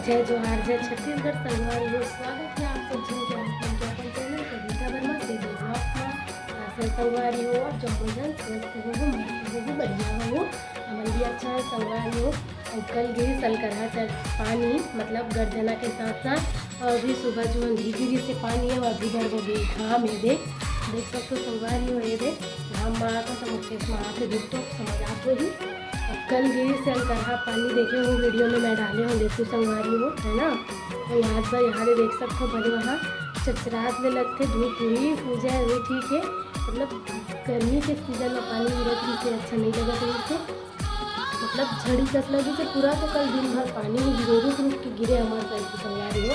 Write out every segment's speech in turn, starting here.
जय जोहार जय छत्तीसगढ़ संगवारी हो। स्वागत है आप सब जन के अपन चैनल कविता वर्मा से ब्लॉग संगवारी हो। आप जब भोजन स्वस्थ हो बढ़िया हो हमन भी अच्छा है संगवारी हो। और कल गई सलकरहा पानी मतलब गर्जना के साथ साथ और अभी सुबह जो अंधी से पानी है वो अभी भर हो गई घाम है देख सकते हो संगवारी हो। ये देख घाम मारा था तो मुझे मारा के देख तो समझ आपको ही। कल गई सलकरहा पानी देखे वो वीडियो में मैं डाले हूँ देखो संगवारी हो है ना। तो यहाँ पर यहाँ देख सकते हो बड़े वहाँ चचराहट में लगते धूप हुई पूजा हुई ठीक है। मतलब गर्मी के सीजन में पानी गिरत भी से अच्छा नहीं लगा तो इससे मतलब झड़ी कस लगी से पूरा तो कल दिन भर पानी में गिरे रुक के गिरे हमारे साइड की संगवारी हो।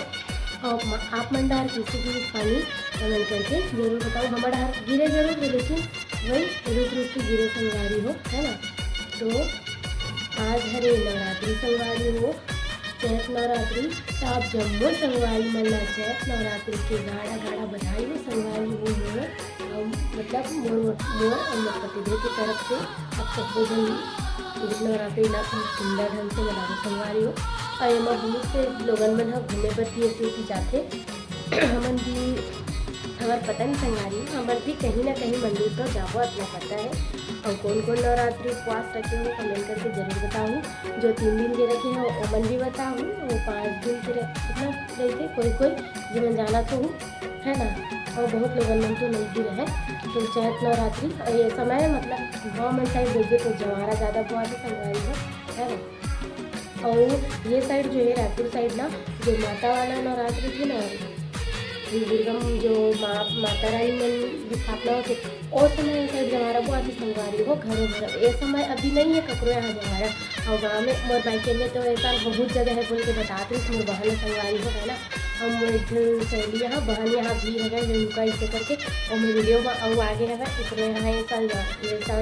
और आप मंडार किसी भी पानी कमेंट करके जरूर बताओ। हमारा हाथ गिरे जरूर है लेकिन वही रुक के गिरे संगवारी हो है ना। तो आज हरे नवरात्रि संगवारी हो चैत नवरात्रि तो आप जम्मो संगवारी मल्ला चैत नवरात्रि के गाढ़ा गाढ़ा बधाई हो संगवारी हो। मोर मतलब मोर और मोर पतिदेव की तरफ से आप सबको नवरात्रि ला सुंदर ढंग से मनाओ संगवारी हो। और एम बहुत से लोगन मन घूमे पर तीर्थी जाते हमन भी हमार पता नहीं संगवारी हमार भी कहीं ना कहीं मंदिर तो जाओ अपना पता है। और कौन कौन नवरात्रि उपवास रखे हो कमेंट करके जरूर बताऊँ। जो 3 दिन के रखे हो वो मन भी बताऊँ वो 5 दिन के मतलब रहते कोई जीवन जाना तो हूँ है ना। और बहुत लोगों मन तो नहीं भी रहे तो चैत नवरात्रि और ये समय मतलब गाँव में साइड देखे तो जवारा ज़्यादा बहुत ही संगवारी है ना। और ये साइड जो है रायपुर साइड ना जो माता वाला नवरात्रि थी ना दुर्गम जो माता रानी मन स्थापना होती और समय साइड जवारा बहुत ही संगवारी हो घर ये समय अभी नहीं है ककरो यहाँ जवारा। और गाँव में मोर बाइक में तो ऐसा बहुत जगह है बोल के बताते हैं मोर बहन संगवारी हो है ना। और मोर सहेली यहाँ बहन यहाँ भी है उनका इसे करके और मेरे वीडियो में और आगे है इसमें यहाँ ये साल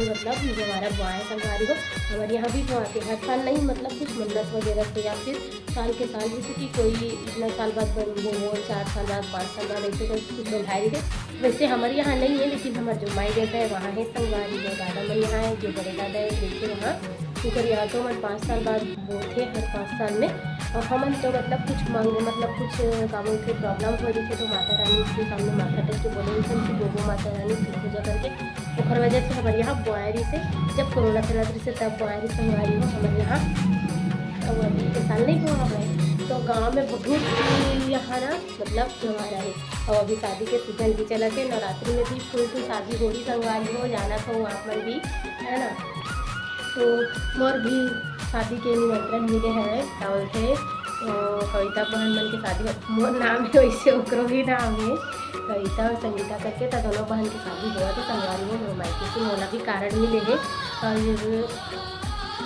मतलब जवारा बुआए संगवारी हो। हमारे यहाँ भी बुआते हर साल नहीं मतलब कुछ मन्नत वगैरह से या फिर साल के साल जैसे कि कोई इतना साल बाद वो 4 साल बाद 5 साल बाद ऐसे कुछ बधाई दे। वैसे हमारे यहाँ नहीं है लेकिन हमारे जो माई देता है वहाँ है संगवारी जो दादा मन यहाँ है जो बड़े दादा है देखिए वहाँ क्योंकि यहाँ तो हमारे 5 साल बाद वो थे हर 5 साल में। और हमन तो मतलब कुछ मांगे मतलब कुछ काम थे प्रॉब्लम हो रही थी तो माता रानी के सामने माथा टेक के बोले कि गोगो माता रानी की पूजा करके और वजह से हमारे यहाँ बुआरी से जब कोरोना चला से तब बुआरी संगवारी हो हमारे यहाँ। और अभी के साल नहीं हुआ है तो गांव में बहुत यहाँ ना मतलब त्योहार है। और अभी शादी के सीजन भी चला के नवरात्रि में भी फुल तो शादी हो रही संगवारी हो जाना था वहाँ पर भी है ना। तो मोर भी शादी के निमंत्रण मिले हैं क्या बोलते तो कविता बहन मन के शादी मोर नाम है वैसे ओकरो भी नाम है कविता और संगीता करके तो दोनों बहन की शादी हुआ तो संगवारी में मोर मायके से मोला भी कारण मिले है।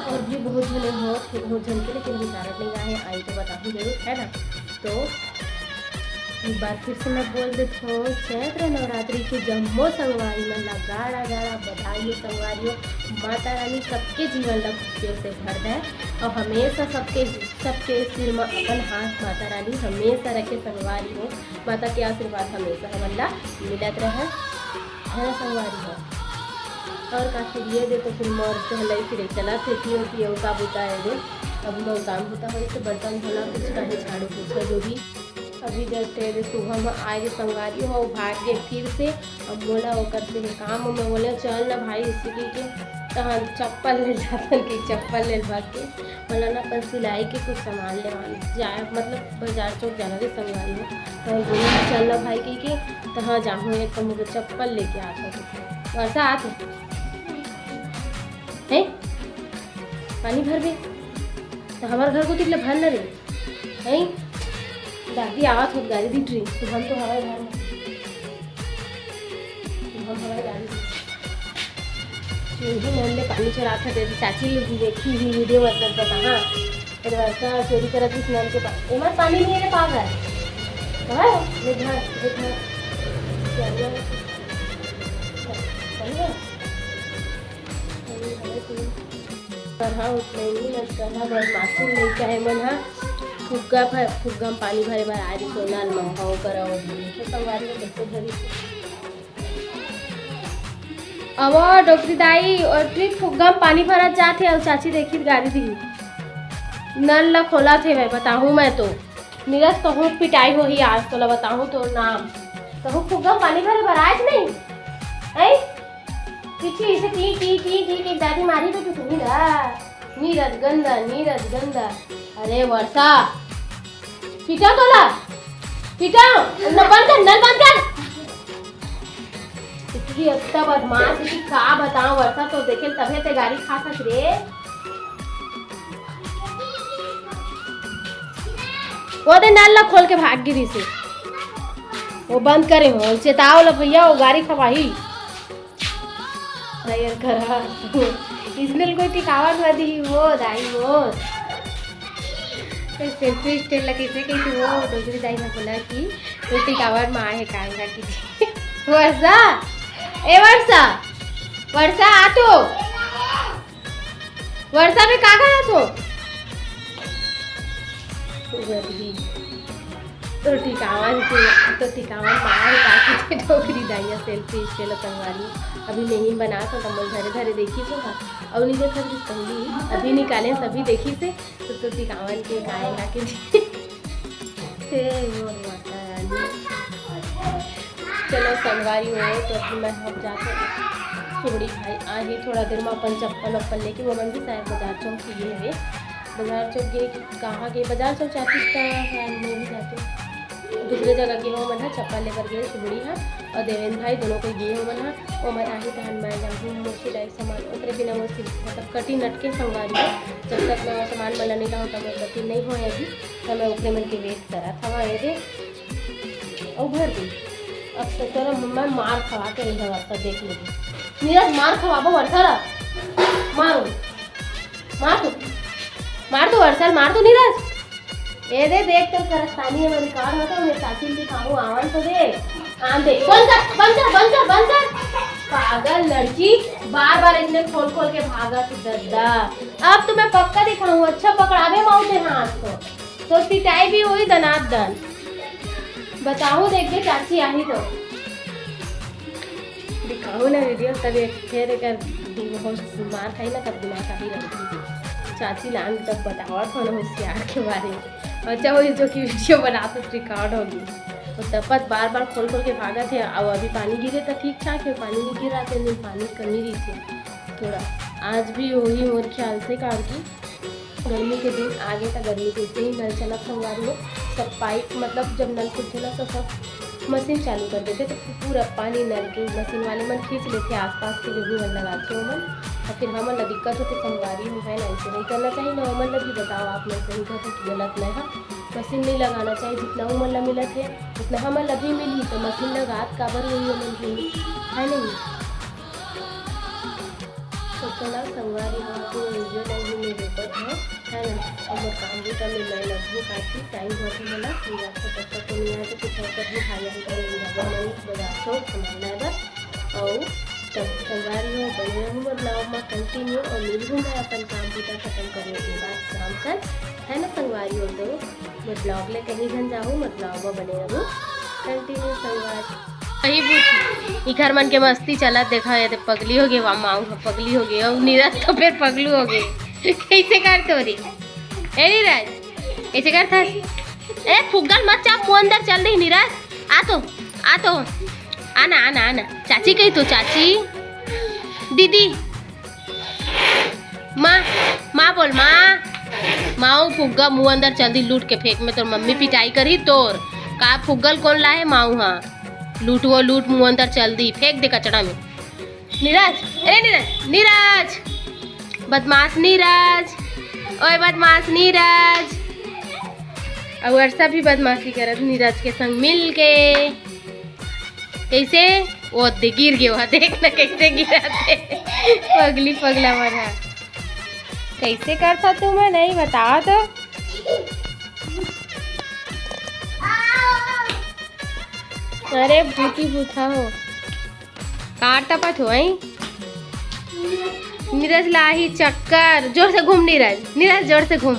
और भी बहुत जने हो बहुत जन के लेकिन कारण नहीं आए आई तो बताऊँ जरूर है ना। तो एक बार फिर से मैं बोल देती हूँ चैत्र नवरात्रि के जम्मो संगवारी मन ला गाढ़ा गाढ़ा बधाई संगवारी हो। माता रानी सबके जीवन ला खुशियों से भर दे और हमेशा सबके सिर में अपन हाथ माता रानी हमेशा रखे संगवारी हो। माता के आशीर्वाद हमेशा हमन ला मिलत रहे है ना संगवारी हो। और का फिर ये देखो फिर मोर टहलाई फिर चला फिर और का बुता है दे अब मोर काम होता है तो बर्तन धोना कुछ कहीं झाड़ू पोछा जो भी अभी जस्ट सुबह में आए संगवारी हो भाग गए फिर से अब बोला वो करते हैं काम में बोले चल ना भाई इसी के तहाँ चप्पल ले जाते कि चप्पल ले भाग के बोला ना पर सिलाई के कुछ सामान ले जाए मतलब बाजार चौक जाना थे संगवारी हो। तो बोले चल ना भाई के तहाँ जाऊँ एक तो मुझे चप्पल लेके आता वैसा आते है पानी भर गए तो हमारे घर को कितने भर न रहे है दादी आवाज हो गाड़ी दी ट्रेन तो हम तो हवाई घर में हम हवाई गाड़ी मोहल्ले पानी चढ़ा था चाची लोग देखी हुई वीडियो मतलब था कहाँ फिर वैसा चोरी करा थी स्नान के पास एमर पानी नहीं है पागल मासूम नहीं चाहे मन हाँ फुग्गा में पानी भरे बार आ रही तो नाल मंगाओ कराओ संगवारी में कैसे भरी अब डॉक्टरी दाई और ट्रिक फुग्गा में पानी भरा जाते और चाची देखी गाड़ी दी नल ला खोला थे भाई बताऊँ मैं तो नीरज कहूँ पिटाई हो ही आज तो ला बताऊँ तो नाम कहूँ फुग्गा पानी भरे भराए नहीं ऐ पीछे इसे टी दादी मारी तो तू नीरज गंदा अरे वर्षा पीटा तोला पीटा न बंद कर नल बंद कर इतनी अच्छा बदमाश की का बताऊं वर्षा तो देखे तबे ते गाड़ी खा सक रे वो दे नल ला खोल के भाग गिरी से वो बंद करे हो चेताओ ला भैया वो गाड़ी खवाही यार करा इसमें कोई टिकावट मदी वो दाई वो सेल्फी स्टेल लगे से कहीं वो दूसरी दाई ने बोला कि वो टिकावट मार है कांगा की वर्षा ए वर्षा वर्षा आ तो वर्षा में का गया तो टिकावन मार काकी डोकरी दाइया सेल्फी स्टेल संगवारी अभी नहीं बना तो कमल धरे धरे देखी तो था और नहीं देखा पहली अभी निकाले सभी देखी से तो टिकावन के गाय के चलो संगवारी हो तो अभी मैं हम जाते सुबड़ी भाई आगे थोड़ा देर में अपन चप्पल वप्पल लेके वो मन भी शायद बाजार चौक गए है बाजार चौक गए कहाँ गए बाजार चौक चाहती का नहीं भी जाते दूसरे जगह गए हो मन चप्पल लेकर गए सुबड़ी है और देवेंद्र भाई दोनों को गए हो मन वो मैं आगे तहन मैं जाऊँ मोसी डाई सामान उतरे बिना मोसी मतलब कटी नटके संगवारी है जब तक मैं सामान मला नहीं लाऊँ तब मैं कटी नहीं हो अभी तो मैं उतरे मन के वेट करा था वहाँ दे और भर दी अब तो तेरा मैं मार खवा के नहीं वर्षा देख लेगी नीरज मार खवाबो वर्षा मारो मार तो वर्षा मार तो नीरज ये दे देख तो करस्तानी है रिकॉर्ड होता है मैं साथी दिखाऊं आवाज तो दे आन दे बंद कर पागल लड़की बार इसने खोल के भागा तू दद्दा अब तो मैं पक्का दिखाऊं अच्छा पकड़ावे माऊ दे हाथ तो पिटाई भी हुई दनाद दन बताऊं देख दे चाची आई तो दिखाऊं ना वीडियो तभी फिर कर बहुत मार खाई ना तब दिमाग का ही रहती चाची लान तब बतावा थोड़ा होशियार के बारे में अच्छा वो जो कि वीडियो बना तो रिकॉर्ड होगी तो तपत बार खोल के भागा थे अब अभी पानी गिरे तो ठीक ठाक है पानी नहीं गिरा थे नहीं पानी कमी रही थी थोड़ा आज भी वही मोर ख्याल से काम की गर्मी के दिन आगे था गर्मी के दिन नल चला संगवारी हो सब पाइप मतलब जब नल खुलते ना तो सब मशीन चालू कर देते तो पूरा पानी नल के मशीन वाले मन खींच लेते आसपास के जो भी मन लगाते हो मन और फिर हमारा दिक्कत होती संगवारी में है ना ऐसे नहीं करना चाहिए ना मन लगी बताओ आप लोग सही कहते कि गलत नहीं है मशीन नहीं लगाना चाहिए जितना उमन ला मिलत है उतना हमें लगी मिली तो मशीन लगात काबर हुई उमन की है नहीं तो चला संगवारी हमको वीडियो नहीं मेरे ऊपर है ना और काम भी करने मैं लगभग काफ़ी टाइम होती मला फिर आपको तब तक नहीं आया तो कुछ और भी खाया बाजार चौक हमारा बस और तब संगवारी हो बने रहूँ ब्लॉग में कंटिन्यू और मिलूँ मैं अपन काम पूरा खत्म करने के बाद शाम तक है ना संगवारी हो तो मैं ब्लॉग ले कहीं घन जाऊँ मैं ब्लॉग में बने रहूँ कंटिन्यू संगवारी वही पूछ घर मन के मस्ती चला देखा ये पगली हो गई माऊ पगली हो गई और नीरज तो फिर पगलू हो गई कैसे कर तो रे ए नीरज ऐसे कर था ए फुग्गल मत चाप वो अंदर चल रही नीरज आ तो आना चाची कही तो चाची दीदी माँ बोल माऊ फुग्गा मुँह अंदर चल दी लूट के फेंक में तो मम्मी पिटाई करी तोर का फुग्गल कौन लाए माऊ हाँ लूट मुँह अंदर चल दी फेंक दे कचड़ा में नीरज अरे नीरज बदमाश नीरज ओए बदमाश नीरज और वर्षा भी बदमाशी करत नीरज के संग मिल के कैसे वो गिर गया देख ना कैसे गिरा थे पगली पगला मरा कैसे करता तू मैं नहीं बता तो अरे भूती भूथा हो कार टपट हो नीरज लाही चक्कर जोर से घूम नीरज जोर से घूम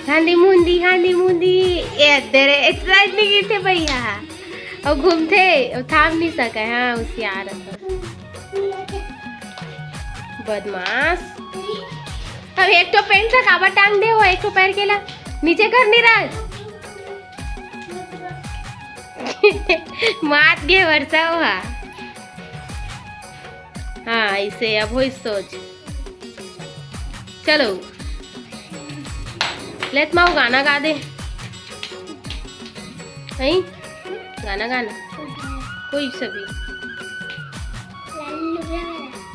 हांडी मुंदी तेरे इतना इतनी गिरते भैया और घूमते थाम नहीं सके हाँ होशियार बदमाश अब एक तो पेंट से काबा टांग दे, वो एक तो पैर केला नीचे कर नीरज। मात गे वर्षा हुआ। हाँ ऐसे अब हो सोच। चलो लेट माओ गाना गा दे। नहीं गाना गाना कोई सभी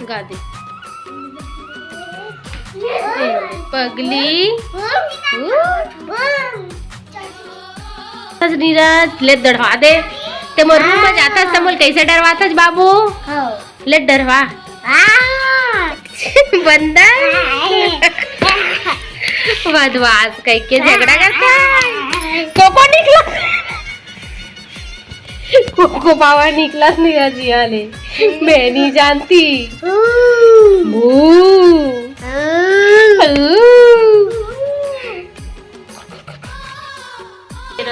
गा दे। पगली नीरज ले डरवा दे। ते मोर रूम में जाता समोल कैसे डरवाता बाबू? ले डरवा बंदर बदमाश कह के झगड़ा करता है। कोको निकला, कोको बाबा निकला नीरज यहाँ ले। मैं नहीं जानती।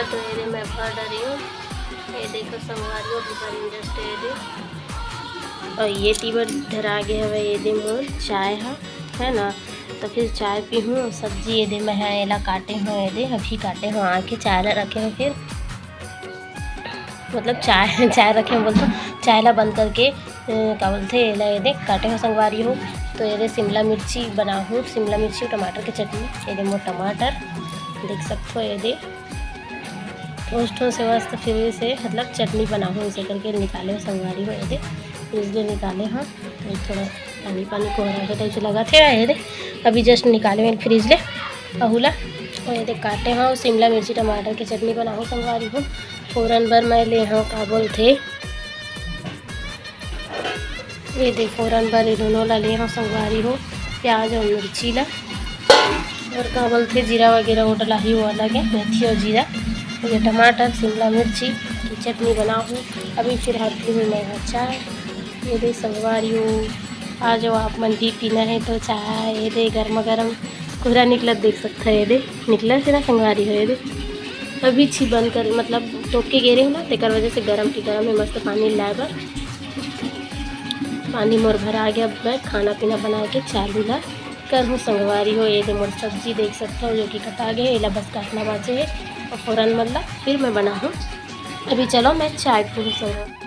तो ये मैं पढ़ रही हूँ। ये देखो संगवारी इंटरेस्ट और ये टीबर धरा गया है। ये दे मोर चाय है ना, तो फिर चाय पी हूँ। सब्जी ये दे मैं है एला काटे हूँ। ये दे अभी काटे हूँ आके चाय ला रखे हूँ। फिर मतलब चाय रखे हूँ बोलते चाय ला बंद करके क्या बोलते एला ये दे काटे हूँ संगवारी हूँ। तो ये दे शिमला मिर्ची बना हूँ, शिमला मिर्ची टमाटर की चटनी। ये दे मोर टमाटर देख सकते हो। ये दे टोस्टों से मस्त फिर से मतलब चटनी बना हूँ। इसे करके निकाले हो संगवारी हो। ये दे फ्रिज ले निकाले हाँ। तो थोड़ा पानी कोहरा के टाइप से लगा थे। ये दे अभी जस्ट निकाले मैंने फ्रिज ले अहुला। और ये दे काटे हाँ शिमला मिर्ची टमाटर की चटनी बना हूँ संगवारी हूँ। फ़ौरन भर मैं ले हाँ का बोलते ये दे फ़ौरन भर ये दोनों ला ले हाँ संगवारी हो। प्याज और मिर्ची ला और का बोलते जीरा वगैरह वो डला ही वो अलग है, मेथी और जीरा। ये टमाटर शिमला मिर्ची की चटनी बना हूँ। अभी फिर हाथी में मैं चाय। ये दे संगवारी हो। आ जाओ आप मंडी पीना है तो चाय। ये दे गर्मा गर्म कोहरा निकला देख सकता है। ये दे निकला से ना संगवारी हो। ये दे अभी छी बंद कर मतलब टोक के गिरे हो ना तेकर वजह से गरम की गरम है। मस्त पानी लाए बर पानी मोर भर आ गया। मैं खाना पीना बना के चालू ला कर हूँ संगवारी हो। ये दे मोर सब्जी देख सकता हो जो कि कटा गया। ये ला बस काटना बाचे है और फ़ौरन मतलब फिर मैं बना हूँ। अभी चलो मैं चाय पीऊँ संगवारी।